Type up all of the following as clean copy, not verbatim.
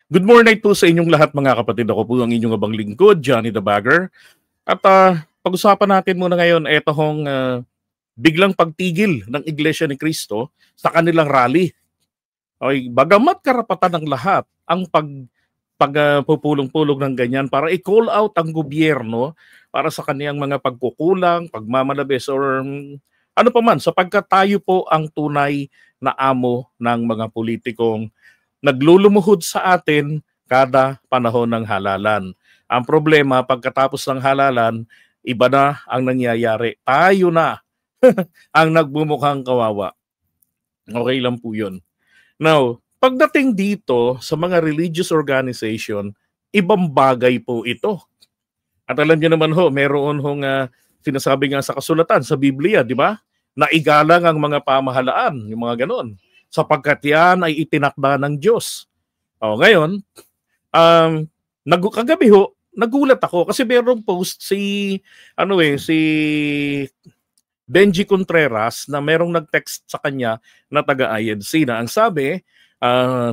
Good morning po sa inyong lahat mga kapatid. Ako po ang inyong abang lingkod, Johnny the Bagger. At pag-usapan natin muna ngayon itong biglang pagtigil ng Iglesia ni Cristo sa kanilang rally. Okay, bagamat karapatan ng lahat ang pagpupulong-pulong ng ganyan para i-call out ang gobyerno para sa kaniyang mga pagkukulang, pagmamalabis or ano pa man sapagkat tayo po ang tunay na amo ng mga politikong naglulumuhod sa atin kada panahon ng halalan. Ang problema, pagkatapos ng halalan, iba na ang nangyayari. Tayo na ang nagbumukhang kawawa. Okay lang po yun. Now, pagdating dito sa mga religious organization, ibang bagay po ito. At alam niyo naman ho, meron hong sinasabi nga sa kasulatan, sa Biblia, di ba? Na igalang ang mga pamahalaan, yung mga ganon sapagkat yan ay itinakda ng Diyos. Ngayon, kagabi ho, nagulat ako kasi merong post si Benji Contreras na merong nag-text sa kanya na taga-INC na ang sabi,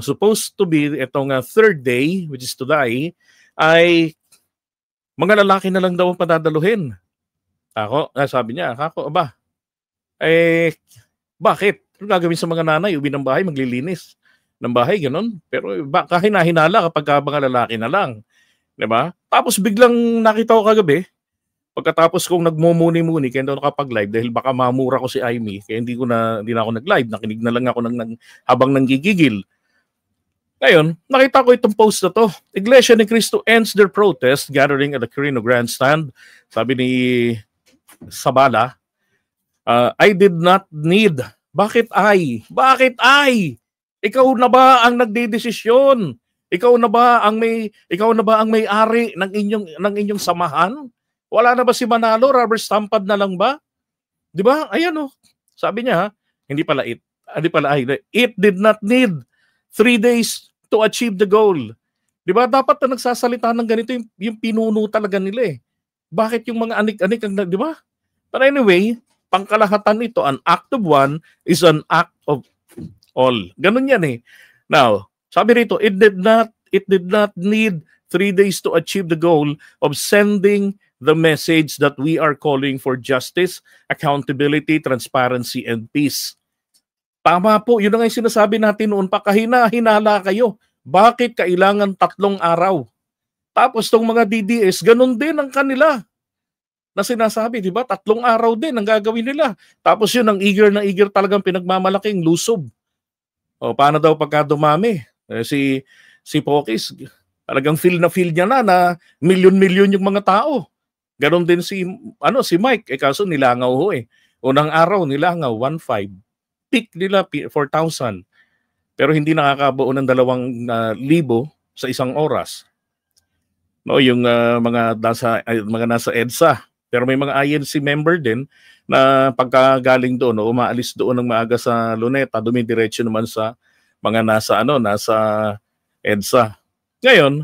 supposed to be itong third day, which is today, ay mga lalaki na lang daw ang padadaluhin. Sabi niya, bakit? Ano gagawin sa mga nanay? Uwi ng bahay, maglilinis ng bahay, gano'n. Pero kahina-hinala kapag mga lalaki na lang. Diba? Tapos biglang nakita ko kagabi, pagkatapos kong nagmumuni-muni, kaya hindi ako nakapag-live dahil baka mamura ko si Aimee, kaya hindi na ako nag-live. Nakinig na lang ako habang nanggigigil. Ngayon, nakita ko itong post na to. Iglesia ni Cristo ends their protest gathering at the Quirino Grandstand. Sabi ni Sabala, I did not need. Bakit ay? Ikaw na ba ang nagdedesisyon? Ikaw na ba ang may-ari ng inyong samahan? Wala na ba si Manalo? Rubber stamped na lang ba? 'Di ba? Ayan oh. Sabi niya, it did not need 3 days to achieve the goal. 'Di ba? Dapat na nagsasalita ng ganito yung pinuno talaga nila eh. Bakit yung mga anik-anik ang 'di ba? But anyway, pangkalahatan nito, an act of one is an act of all. Ganun yan eh. Now, sabi rito, it did not need 3 days to achieve the goal of sending the message that we are calling for justice, accountability, transparency, and peace. Tama po, yun ang sinasabi natin noon pa, kahina-hinala kayo. Bakit kailangan 3 araw? Tapos tong mga DDS, ganun din ang kanila na sinasabi, di ba? 3 araw din ang gagawin nila. Tapos yun, ang eager na eager talagang pinagmamalaking lusob. Paano daw pagka dumami? Si Pokis, talagang feel niya na milyon-milyon yung mga tao. Ganon din si Mike, kaso nilangaw ho eh. Unang araw nilangaw 1.5. Peak nila 4,000. Pero hindi nakakabuo ng 2,000 sa isang oras. No, yung mga nasa EDSA. Pero may mga INC member din na pagkagaling doon, umaalis doon ng maaga sa Luneta, dumidiretso naman sa mga nasa EDSA. Ngayon,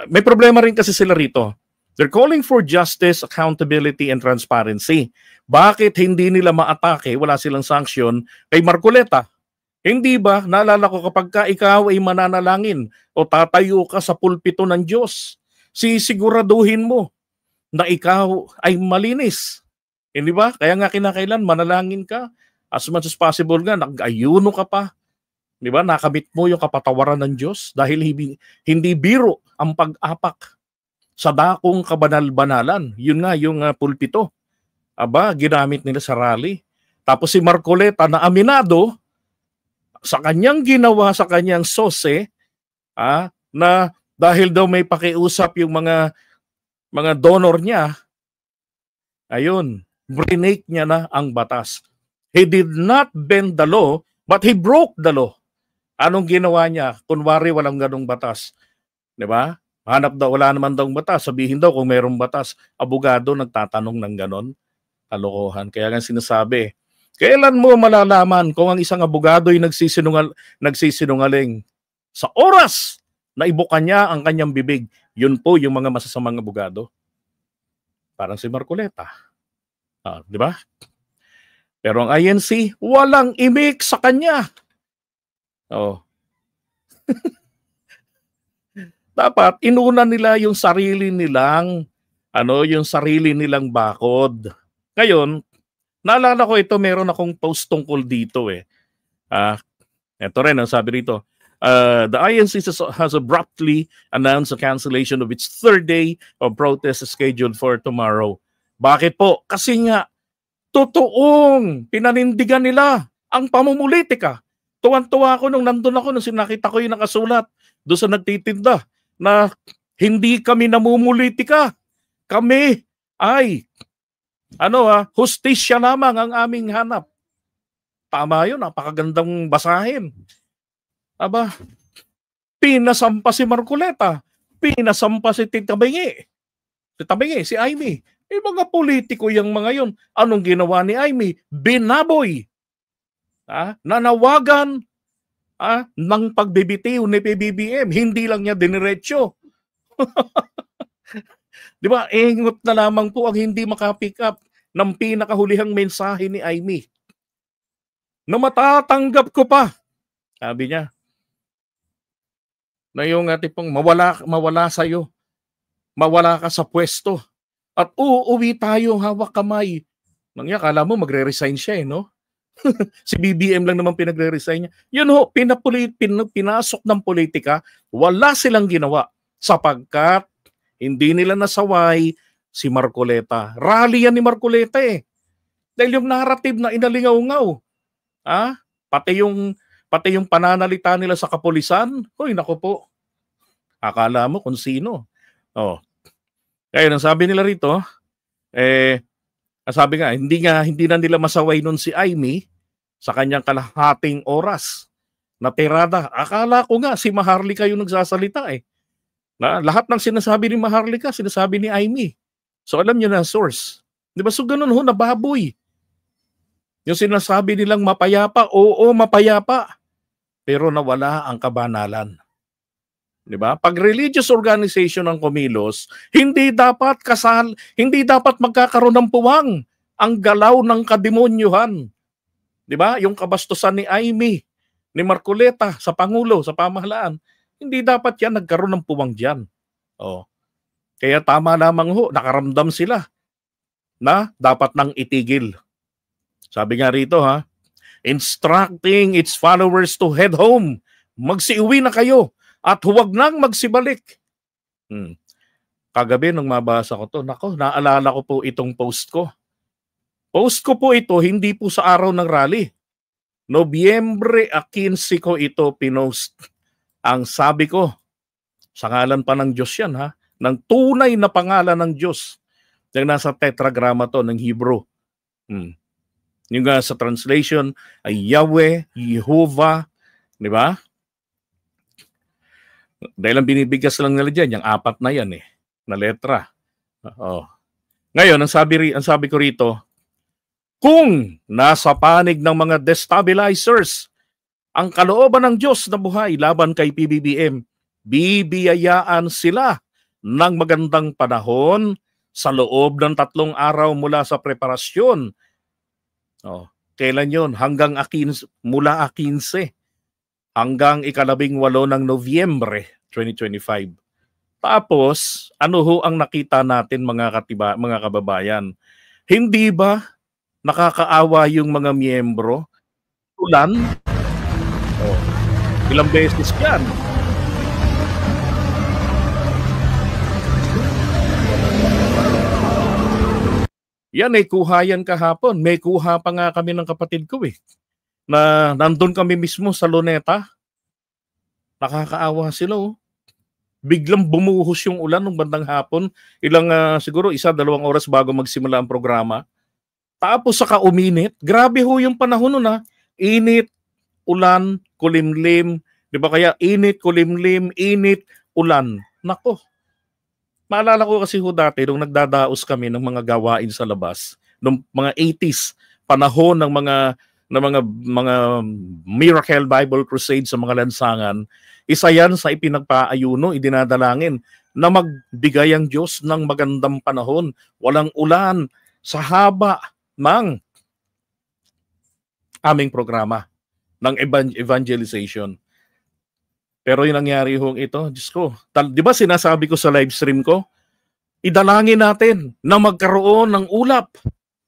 may problema rin kasi sila rito. They're calling for justice, accountability, and transparency. Bakit hindi nila maatake, wala silang sanction, kay Marcoleta? Hindi ba, naalala ko kapag ikaw ay mananalangin o tatayo ka sa pulpito ng Diyos, sisiguraduhin mo na ikaw ay malinis. Hindi ba? Kaya nga kinakailan, manalangin ka. As much as possible nga, nag-ayuno ka pa. Di ba? Nakamit mo yung kapatawaran ng Diyos dahil hindi biro ang pag-apak sa dakong kabanal-banalan. Yun nga, yung pulpito. Ginamit nila sa rally. Tapos si Marcoleta na aminado sa kanyang ginawa, sa kanyang sose, na dahil daw may pakiusap yung mga donor niya, ayun, brinake niya na ang batas. He did not bend the law, but he broke the law. Anong ginawa niya? Kunwari walang ganong batas. Diba? Hanap daw, wala naman daw batas. Sabihin daw kung mayroong batas. Abogado nagtatanong ng ganon. Kalokohan. Kaya nga sinasabi, kailan mo malalaman kung ang isang abogado ay nagsisinungaling? Sa oras na ibuka niya ang kanyang bibig. Yun po yung mga masasamang abogado. Parang si Marcoleta. Di ba? Pero ang INC, walang imik sa kanya. Dapat inuna nila yung sarili nilang yung sarili nilang bakod. Ngayon, naalala ko ito, meron akong post tungkol dito eh. Ito rin ang sabi rito. The INC has abruptly announced the cancellation of its third day of protest scheduled for tomorrow. Bakit po? Kasi nga, totoong pinanindigan nila ang pamumulitika. Tuwan-tuwa ako nung nandun ako, nung sinakita ko yung nakasulat doon sa nagtitinda na hindi kami namumulitika. Kami ay hustisya lamang ang aming hanap. Tama yun, napakagandang basahin. Aba, pinasampa si Marcoleta, pinasampa si Tabingi, si Amy. Mga politiko yung mga yun. Anong ginawa ni Amy? Binaboy. Nanawagan ng pagbibitiw ni PBBM. Hindi lang niya diniretso. Di ba? Ingot na lamang po ang hindi makapick up ng pinakahulihang mensahe ni Amy. Na matatanggap ko pa. Sabi niya, na yung tipong mawala sa'yo. Mawala ka sa pwesto. At uuwi tayo hawak kamay. Nangya, kala mo magre-resign siya no? Si BBM lang naman pinagre-resign niya. Yun ho, pinasok ng politika, wala silang ginawa. Sapagkat hindi nila nasaway si Marcoleta. Rally yan ni Marcoleta eh. Dahil yung narrative na inalingaw-ngaw. Pati yung pananalita nila sa kapulisan, hoy nako po. Akala mo kung sino. Kaya nang sabi nila rito, sabi nga, hindi na nila masaway nun si Amy sa kanyang kalahating oras na tirada. Akala ko nga si Maharlika yung nagsasalita eh. Na lahat ng sinasabi ni Maharlika, sinasabi ni Amy. So alam niyo na source. Di ba? So ganun ho, nababoy. Yung sinasabi nilang mapayapa, oo, mapayapa. Pero nawala ang kabanalan. Di ba? Pag religious organization ang kumilos, hindi dapat magkakaroon ng puwang ang galaw ng kademonyuhan. Di ba? Yung kabastusan ni Amy, ni Marcoleta sa Pangulo, sa pamahalaan, hindi dapat yan nagkaroon ng puwang diyan. Kaya tama lamang ho, nakaramdam sila na dapat nang itigil. Sabi nga rito instructing its followers to head home. Magsiuwi na kayo at huwag nang magsibalik. Kagabi nung mabasa ko to, naalala ko po itong post ko. Post ko po ito, hindi po sa araw ng rally. Nobyembre 15 ko ito pinost. Ang sabi ko, sa ngalan pa ng Diyos yan ng tunay na pangalan ng Diyos. Yung nasa tetragrama to ng Hebrew. Yung sa translation ay Yahweh, Jehovah, di ba? Dahil ang binibigkas lang nila dyan, yung apat na yan na letra. Ngayon, ang sabi ko rito, kung nasa panig ng mga destabilizers ang kalooban ng Diyos na buhay laban kay PBBM, bibiyayaan sila ng magandang panahon sa loob ng 3 araw mula sa preparasyon. Kailan yun? Mula 15 hanggang 18 ng Nobyembre 2025. Tapos, ano ho ang nakita natin mga kababayan? Hindi ba nakakaawa yung mga miyembro? Ulan? Ilang beses yan? Yan kuha yan kahapon. May kuha pa nga kami ng kapatid ko na nandun kami mismo sa Luneta. Nakakaawa sila Biglang bumuhos yung ulan nung bandang hapon. Siguro 1-2 oras bago magsimula ang programa. Tapos saka uminit. Grabe ho yung panahon nun Init, ulan, kulimlim. Di ba kaya init, kulimlim, init, ulan. Nako. Maalala ko kasi dati nung nagdadaos kami ng mga gawain sa labas, nung mga 80s, panahon ng mga Miracle Bible Crusade sa mga lansangan, isa yan sa ipinagpaayuno, idinadalangin na magbigay ang Diyos ng magandang panahon, walang ulan sa haba ng aming programa ng evangelization. Pero yung nangyari hong ito, Diyos ko, di ba sinasabi ko sa live stream ko, idalangin natin na magkaroon ng ulap.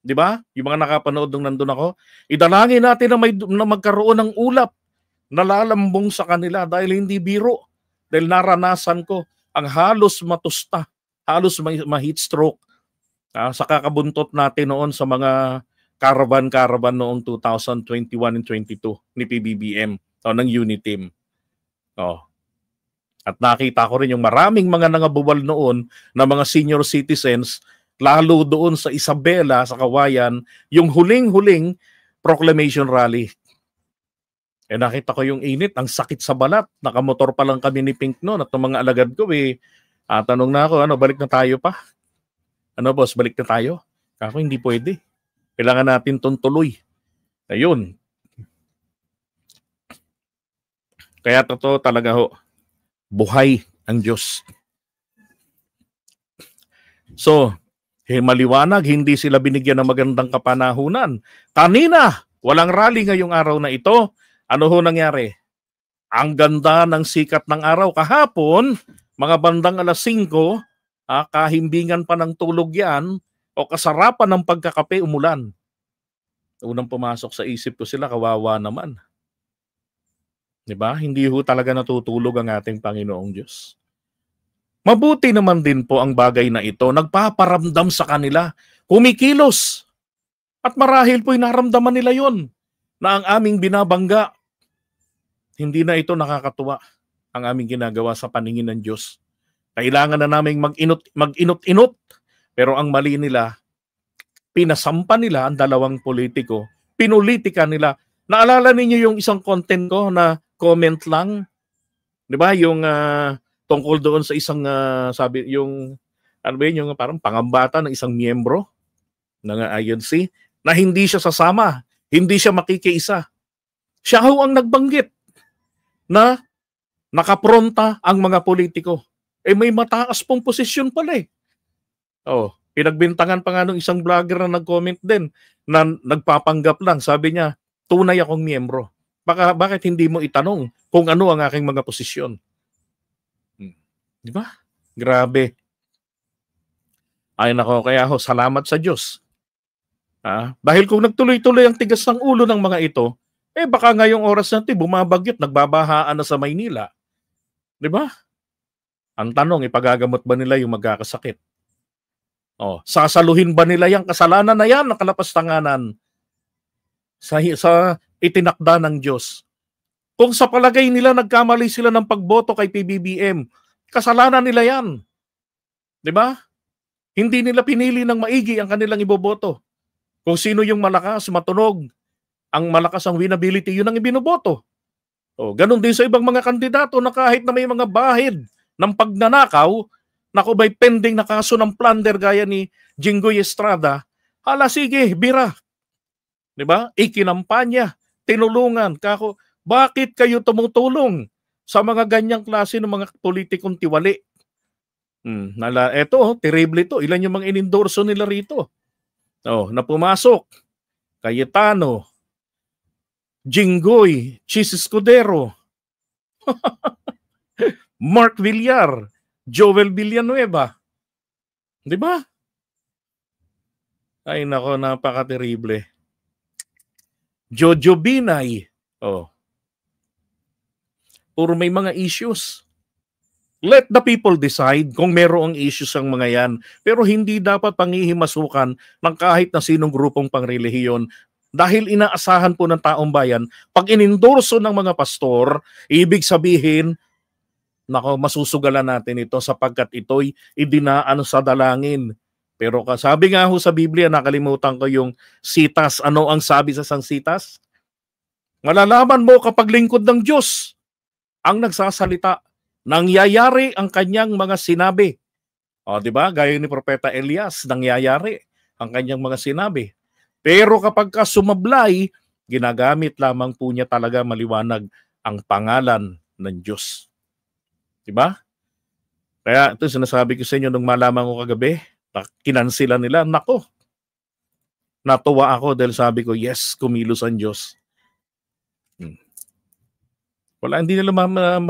Di ba? Yung mga nakapanood nung nandun ako, idalangin natin na magkaroon ng ulap na lalambong sa kanila dahil hindi biro. Dahil naranasan ko ang halos matusta, halos ma-heat stroke sa kakabuntot natin noon sa mga caravan noong 2021 and 22 ni PBBM ng Uniteam. At nakita ko rin yung maraming mga nangabuwal noon na mga senior citizens, lalo doon sa Isabela, sa Kawayan, yung huling-huling proclamation rally. Nakita ko yung init, ang sakit sa balat. Nakamotor pa lang kami ni Pink noon at ng mga alagad ko tanong na ako, balik na tayo pa? Boss, balik na tayo? Ako, hindi pwede. Kailangan natin itong tuloy. Ayun. Kaya totoo talaga buhay ang Diyos. So, maliwanag, hindi sila binigyan ng magandang kapanahunan. Kanina, walang rally ngayong araw na ito. Ano nangyari? Ang ganda ng sikat ng araw. Kahapon, mga bandang alas 5, kahimbingan pa ng tulog yan, o kasarapan ng pagkakape, umulan. Unang pumasok sa isip ko sila, kawawa naman. Diba? Hindi talaga natutulog ang ating Panginoong Diyos. Mabuti naman din po ang bagay na ito. Nagpaparamdam sa kanila. Kumikilos. At marahil po'y naramdaman nila yon na ang aming binabangga. Hindi na ito nakakatuwa ang aming ginagawa sa paningin ng Diyos. Kailangan na naming mag-inot-inot. Pero ang mali nila, pinasampa nila ang dalawang politiko. Pinulitika nila. Naalala ninyo yung isang content ko na comment lang? Di ba? Yung tungkol doon sa isang, sabi, yung, yung parang pangambata ng isang miyembro ng INC na hindi siya sasama, hindi siya makikiisa. Siya ang nagbanggit na nakapronta ang mga politiko. May mataas pong posisyon pala . Pinagbintangan pa nga ng isang vlogger na nag-comment din na nagpapanggap lang. Sabi niya, tunay akong miyembro. Bakit hindi mo itanong kung ano ang aking mga posisyon? Di ba? Grabe. Ay nako, kaya salamat sa Diyos. Dahil kung nagtuloy-tuloy ang tigas ng ulo ng mga ito, baka ngayong oras natin bumabagyot, nagbabahaan na sa Maynila. Di ba? Ang tanong, ipagagamot ba nila yung magkakasakit? Sasaluhin ba nila yung kasalanan na yan, nakalapastanganan sa itinakda ng Diyos? Kung sa palagay nila nagkamali sila ng pagboto kay PBBM, kasalanan nila yan. Di ba? Hindi nila pinili ng maigi ang kanilang iboboto. Kung sino yung malakas, matunog, ang malakas ang winability, yun ang ibinoboto. Ganon din sa ibang mga kandidato na kahit na may mga bahid ng pagnanakaw, may pending na kaso ng plunder gaya ni Jinggoy Estrada, sige, bira. Di ba? Ikinampanya, tinulungan. Bakit kayo tumutulong sa mga ganyang klase ng mga politikong tiwali? Eto, terrible ito. Ilan yung mga inendorso nila rito? Na pumasok. Cayetano, Jinggoy, Chis Escudero, Mark Villar, Joel Villanueva. Di ba? Ay nako, napaka-terrible. Jojo Binay. Puro may mga issues. Let the people decide kung merong issues ang mga yan. Pero hindi dapat pangihimasukan ng kahit na sinong grupong pangrelihiyon dahil inaasahan po ng taong bayan, pag inendorso ng mga pastor, ibig sabihin, masusugalan natin ito sapagkat ito'y idinaan sa dalangin. Pero sabi nga sa Biblia, nakalimutan ko yung sitas. Ano ang sabi sa sang sitas? Malalaman mo kapag lingkod ng Diyos ang nagsasalita, nangyayari ang kanyang mga sinabi. Di ba? Gaya ni Propeta Elias, nangyayari ang kanyang mga sinabi. Pero kapag sumablay, ginagamit lamang po niya talaga maliwanag ang pangalan ng Diyos. Di ba? Kaya ito sinasabi ko sa inyo nung malaman ko kagabi, kinansila nila, nako. Natuwa ako dahil sabi ko, yes, kumilos ang Diyos. Wala, hindi nila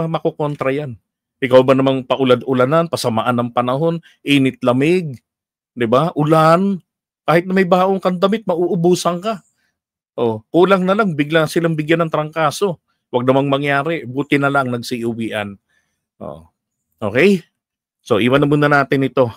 makokontra yan. Ikaw ba namang paulad-ulanan, pasamaan ng panahon, init lamig, 'di ba? Ulan, kahit na may baong kang damit, mauubusan ka. Oh, kulang na lang bigla silang bigyan ng trangkaso. Wag namang mangyari, buti na lang nagsiuwian. Oh. Okay? So iwan na muna natin ito.